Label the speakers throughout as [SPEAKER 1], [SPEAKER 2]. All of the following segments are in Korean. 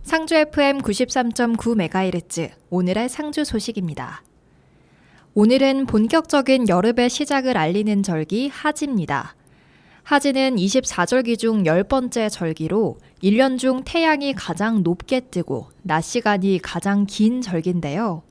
[SPEAKER 1] 상주 FM 93.9MHz 오늘의 상주 소식입니다. 오늘은 본격적인 여름의 시작을 알리는 절기 하지입니다. 하지는 24절기 중 10번째 절기로 1년 중 태양이 가장 높게 뜨고 낮 시간이 가장 긴 절기인데요.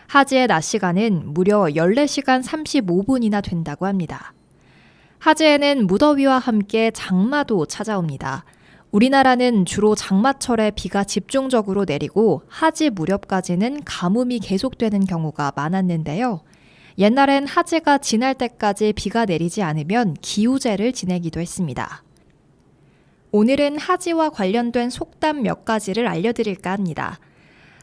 [SPEAKER 1] 하지의 낮 시간은 무려 14시간 35분이나 된다고 합니다. 하지에는 무더위와 함께 장마도 찾아옵니다. 우리나라는 주로 장마철에 비가 집중적으로 내리고 하지 무렵까지는 가뭄이 계속되는 경우가 많았는데요. 옛날엔 하지가 지날 때까지 비가 내리지 않으면 기우제를 지내기도 했습니다. 오늘은 하지와 관련된 속담 몇 가지를 알려드릴까 합니다.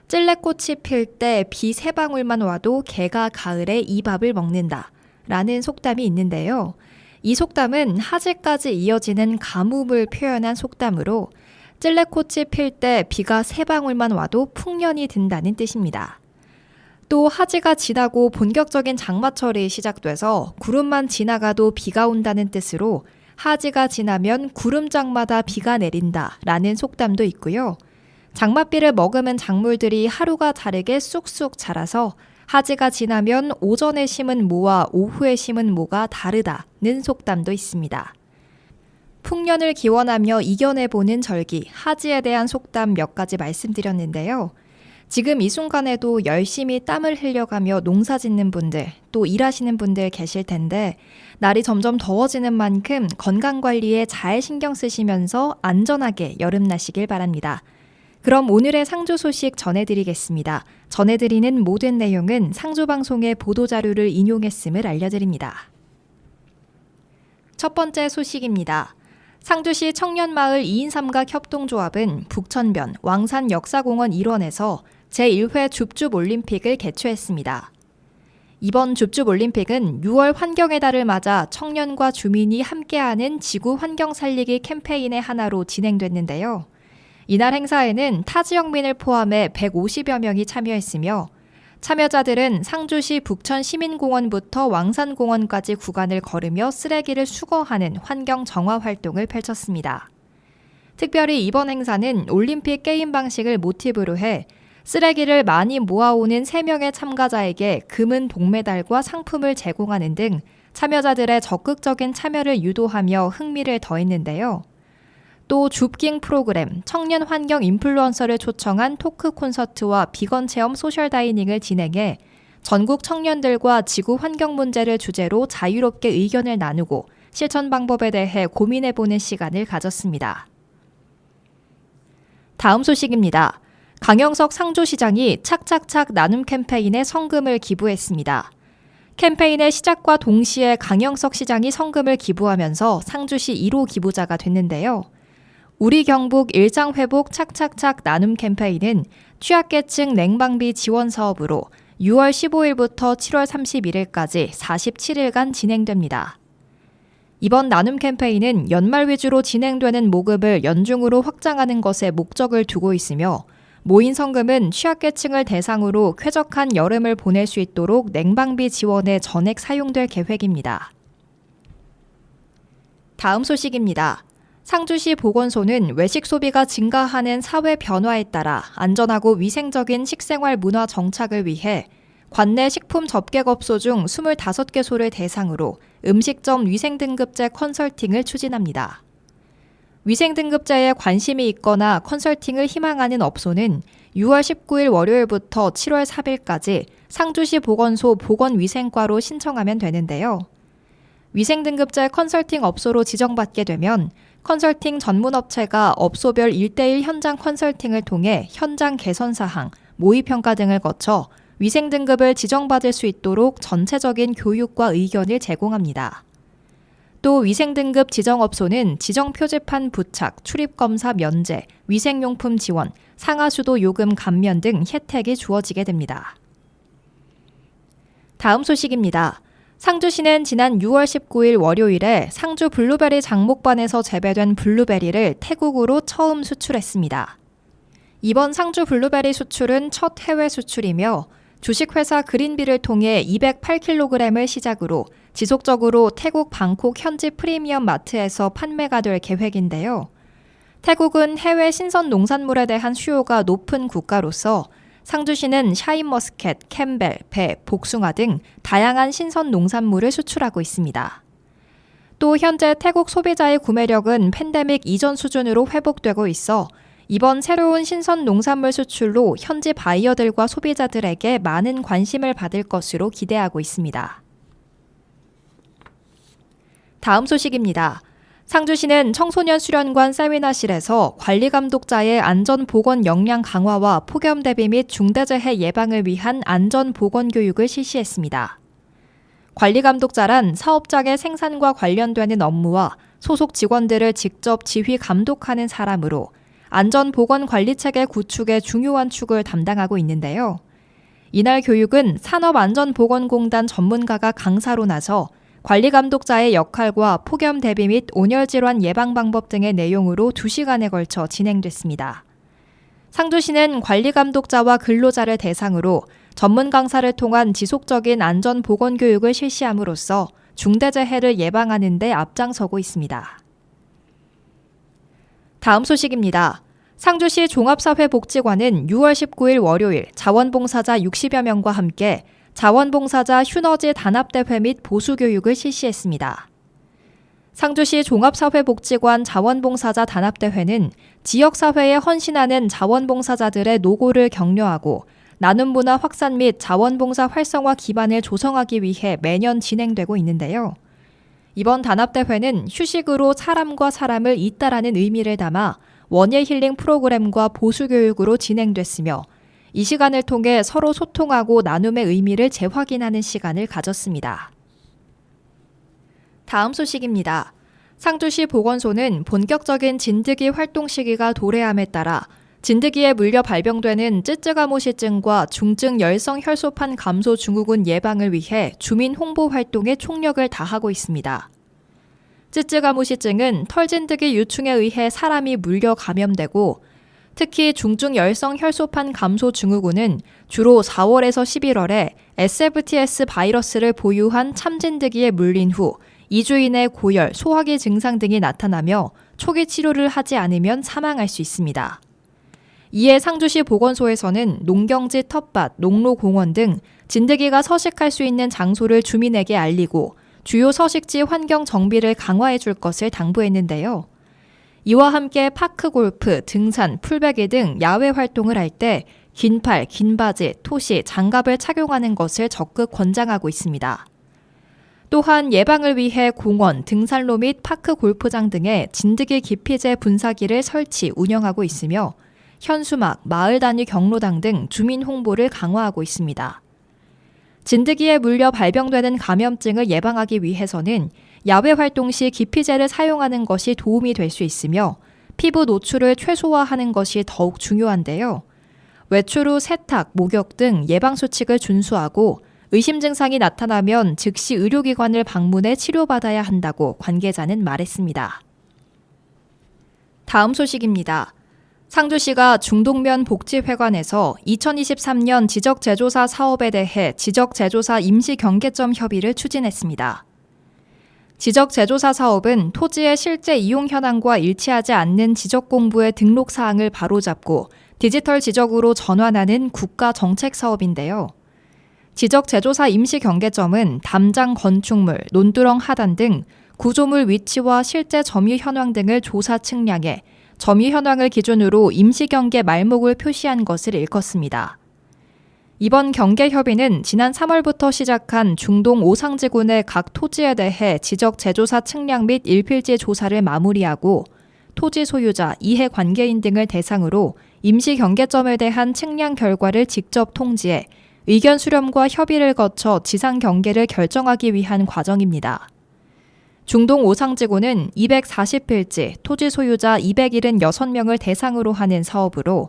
[SPEAKER 1] 찔레꽃이 필 때 비 세 방울만 와도 개가 가을에 이 밥을 먹는다 라는 속담이 있는데요. 이 속담은 하지까지 이어지는 가뭄을 표현한 속담으로 찔레꽃이 필 때 비가 세 방울만 와도 풍년이 든다는 뜻입니다. 또 하지가 지나고 본격적인 장마철이 시작돼서 구름만 지나가도 비가 온다는 뜻으로 하지가 지나면 구름장마다 비가 내린다 라는 속담도 있고요. 장맛비를 머금은 작물들이 하루가 다르게 쑥쑥 자라서 하지가 지나면 오전에 심은 모와 오후에 심은 모가 다르다는 속담도 있습니다. 풍년을 기원하며 이겨내보는 절기, 하지에 대한 속담 몇 가지 말씀드렸는데요. 지금 이 순간에도 열심히 땀을 흘려가며 농사 짓는 분들, 또 일하시는 분들 계실 텐데 날이 점점 더워지는 만큼 건강관리에 잘 신경 쓰시면서 안전하게 여름 나시길 바랍니다. 그럼 오늘의 상주 소식 전해드리겠습니다. 전해드리는 모든 내용은 상주방송의 보도자료를 인용했음을 알려드립니다. 첫 번째 소식입니다. 상주시 청년마을 2인 3각 협동조합은 북천변 왕산역사공원 일원에서 제1회 줍줍올림픽을 개최했습니다. 이번 줍줍올림픽은 6월 환경의 달을 맞아 청년과 주민이 함께하는 지구 환경 살리기 캠페인의 하나로 진행됐는데요. 이날 행사에는 타 지역민을 포함해 150여 명이 참여했으며 참여자들은 상주시 북천시민공원부터 왕산공원까지 구간을 걸으며 쓰레기를 수거하는 환경 정화 활동을 펼쳤습니다. 특별히 이번 행사는 올림픽 게임 방식을 모티브로 해 쓰레기를 많이 모아오는 3명의 참가자에게 금은 동메달과 상품을 제공하는 등 참여자들의 적극적인 참여를 유도하며 흥미를 더했는데요. 또 줍깅 프로그램, 청년 환경 인플루언서를 초청한 토크 콘서트와 비건 체험 소셜 다이닝을 진행해 전국 청년들과 지구 환경 문제를 주제로 자유롭게 의견을 나누고 실천 방법에 대해 고민해보는 시간을 가졌습니다. 다음 소식입니다. 강영석 상주시장이 착착착 나눔 캠페인에 성금을 기부했습니다. 캠페인의 시작과 동시에 강영석 시장이 성금을 기부하면서 상주시 1호 기부자가 됐는데요. 우리 경북 일상회복 착착착 나눔 캠페인은 취약계층 냉방비 지원 사업으로 6월 15일부터 7월 31일까지 47일간 진행됩니다. 이번 나눔 캠페인은 연말 위주로 진행되는 모금을 연중으로 확장하는 것에 목적을 두고 있으며 모인 성금은 취약계층을 대상으로 쾌적한 여름을 보낼 수 있도록 냉방비 지원에 전액 사용될 계획입니다. 다음 소식입니다. 상주시 보건소는 외식 소비가 증가하는 사회 변화에 따라 안전하고 위생적인 식생활 문화 정착을 위해 관내 식품 접객업소 중 25개소를 대상으로 음식점 위생등급제 컨설팅을 추진합니다. 위생등급제에 관심이 있거나 컨설팅을 희망하는 업소는 6월 19일 월요일부터 7월 3일까지 상주시 보건소 보건위생과로 신청하면 되는데요. 위생등급제 컨설팅 업소로 지정받게 되면 컨설팅 전문업체가 업소별 1:1 현장 컨설팅을 통해 현장 개선 사항, 모의평가 등을 거쳐 위생등급을 지정받을 수 있도록 전체적인 교육과 의견을 제공합니다. 또 위생등급 지정업소는 지정표지판 부착, 출입검사 면제, 위생용품 지원, 상하수도 요금 감면 등 혜택이 주어지게 됩니다. 다음 소식입니다. 상주시는 지난 6월 19일 월요일에 상주 블루베리 장목반에서 재배된 블루베리를 태국으로 처음 수출했습니다. 이번 상주 블루베리 수출은 첫 해외 수출이며 주식회사 그린비를 통해 208kg을 시작으로 지속적으로 태국 방콕 현지 프리미엄 마트에서 판매가 될 계획인데요. 태국은 해외 신선 농산물에 대한 수요가 높은 국가로서 상주시는 샤인머스켓, 캠벨, 배, 복숭아 등 다양한 신선 농산물을 수출하고 있습니다. 또 현재 태국 소비자의 구매력은 팬데믹 이전 수준으로 회복되고 있어 이번 새로운 신선 농산물 수출로 현지 바이어들과 소비자들에게 많은 관심을 받을 것으로 기대하고 있습니다. 다음 소식입니다. 상주시는 청소년 수련관 세미나실에서 관리감독자의 안전보건 역량 강화와 폭염 대비 및 중대재해 예방을 위한 안전보건교육을 실시했습니다. 관리감독자란 사업장의 생산과 관련되는 업무와 소속 직원들을 직접 지휘 감독하는 사람으로 안전보건관리체계 구축의 중요한 축을 담당하고 있는데요. 이날 교육은 산업안전보건공단 전문가가 강사로 나서 관리감독자의 역할과 폭염 대비 및 온열질환 예방 방법 등의 내용으로 2시간에 걸쳐 진행됐습니다. 상주시는 관리감독자와 근로자를 대상으로 전문 강사를 통한 지속적인 안전보건교육을 실시함으로써 중대재해를 예방하는 데 앞장서고 있습니다. 다음 소식입니다. 상주시 종합사회복지관은 6월 19일 월요일 자원봉사자 60여 명과 함께 자원봉사자 휴너지 단합대회 및 보수교육을 실시했습니다. 상주시 종합사회복지관 자원봉사자 단합대회는 지역사회에 헌신하는 자원봉사자들의 노고를 격려하고 나눔 문화 확산 및 자원봉사 활성화 기반을 조성하기 위해 매년 진행되고 있는데요. 이번 단합대회는 휴식으로 사람과 사람을 잇다라는 의미를 담아 원예 힐링 프로그램과 보수교육으로 진행됐으며 이 시간을 통해 서로 소통하고 나눔의 의미를 재확인하는 시간을 가졌습니다. 다음 소식입니다. 상주시 보건소는 본격적인 진드기 활동 시기가 도래함에 따라 진드기에 물려 발병되는 쯔쯔가모시증과 중증 열성 혈소판 감소 증후군 예방을 위해 주민 홍보 활동에 총력을 다하고 있습니다. 쯔쯔가모시증은 털진드기 유충에 의해 사람이 물려 감염되고 특히 중증 열성 혈소판 감소 증후군은 주로 4월에서 11월에 SFTS 바이러스를 보유한 참진드기에 물린 후 2주 이내 고열, 소화기 증상 등이 나타나며 초기 치료를 하지 않으면 사망할 수 있습니다. 이에 상주시 보건소에서는 농경지 텃밭, 농로공원 등 진드기가 서식할 수 있는 장소를 주민에게 알리고 주요 서식지 환경 정비를 강화해 줄 것을 당부했는데요. 이와 함께 파크 골프, 등산, 풀베기 등 야외 활동을 할 때 긴 팔, 긴 바지, 토시, 장갑을 착용하는 것을 적극 권장하고 있습니다. 또한 예방을 위해 공원, 등산로 및 파크 골프장 등에 진드기 기피제 분사기를 설치, 운영하고 있으며 현수막, 마을 단위 경로당 등 주민 홍보를 강화하고 있습니다. 진드기에 물려 발병되는 감염증을 예방하기 위해서는 야외 활동 시 기피제를 사용하는 것이 도움이 될 수 있으며 피부 노출을 최소화하는 것이 더욱 중요한데요. 외출 후 세탁, 목욕 등 예방수칙을 준수하고 의심 증상이 나타나면 즉시 의료기관을 방문해 치료받아야 한다고 관계자는 말했습니다. 다음 소식입니다. 상주시가 중동면 복지회관에서 2023년 지적재조사 사업에 대해 지적재조사 임시경계점 협의를 추진했습니다. 지적재조사 사업은 토지의 실제 이용 현황과 일치하지 않는 지적공부의 등록 사항을 바로잡고 디지털 지적으로 전환하는 국가정책 사업인데요. 지적재조사 임시경계점은 담장 건축물, 논두렁 하단 등 구조물 위치와 실제 점유 현황 등을 조사 측량해 점유 현황을 기준으로 임시경계 말목을 표시한 것을 일컫습니다. 이번 경계협의는 지난 3월부터 시작한 중동 오상지군의 각 토지에 대해 지적재조사 측량 및 일필지 조사를 마무리하고 토지 소유자, 이해관계인 등을 대상으로 임시경계점에 대한 측량 결과를 직접 통지해 의견 수렴과 협의를 거쳐 지상경계를 결정하기 위한 과정입니다. 중동 오상지구는 240필지, 토지 소유자 276명을 대상으로 하는 사업으로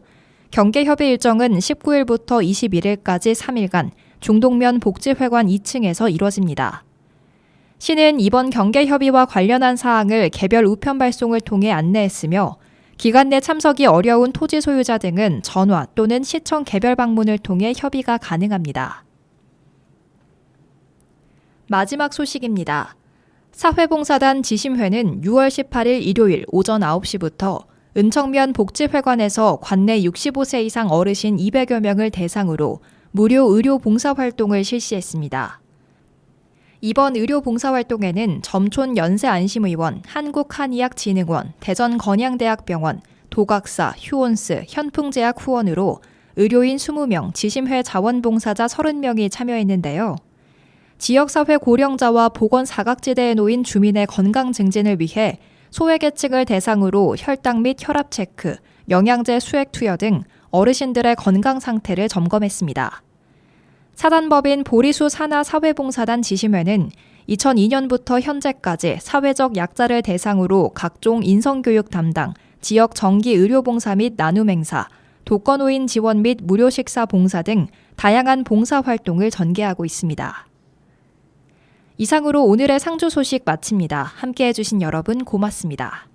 [SPEAKER 1] 경계협의 일정은 19일부터 21일까지 3일간 중동면 복지회관 2층에서 이뤄집니다. 시는 이번 경계협의와 관련한 사항을 개별 우편 발송을 통해 안내했으며 기간 내 참석이 어려운 토지 소유자 등은 전화 또는 시청 개별 방문을 통해 협의가 가능합니다. 마지막 소식입니다. 사회봉사단 지심회는 6월 18일 일요일 오전 9시부터 은청면 복지회관에서 관내 65세 이상 어르신 200여 명을 대상으로 무료 의료 봉사활동을 실시했습니다. 이번 의료 봉사활동에는 점촌 연세안심의원, 한국한의학진흥원, 대전건양대학병원, 도각사, 휴온스, 현풍제약 후원으로 의료인 20명, 지심회 자원봉사자 30명이 참여했는데요. 지역사회 고령자와 보건 사각지대에 놓인 주민의 건강 증진을 위해 소외계층을 대상으로 혈당 및 혈압 체크, 영양제 수액 투여 등 어르신들의 건강 상태를 점검했습니다. 사단법인 보리수 산하 사회봉사단 지심회는 2002년부터 현재까지 사회적 약자를 대상으로 각종 인성교육 담당, 지역 정기 의료봉사 및 나눔 행사, 독거노인 지원 및 무료 식사 봉사 등 다양한 봉사활동을 전개하고 있습니다. 이상으로 오늘의 상주 소식 마칩니다. 함께해 주신 여러분 고맙습니다.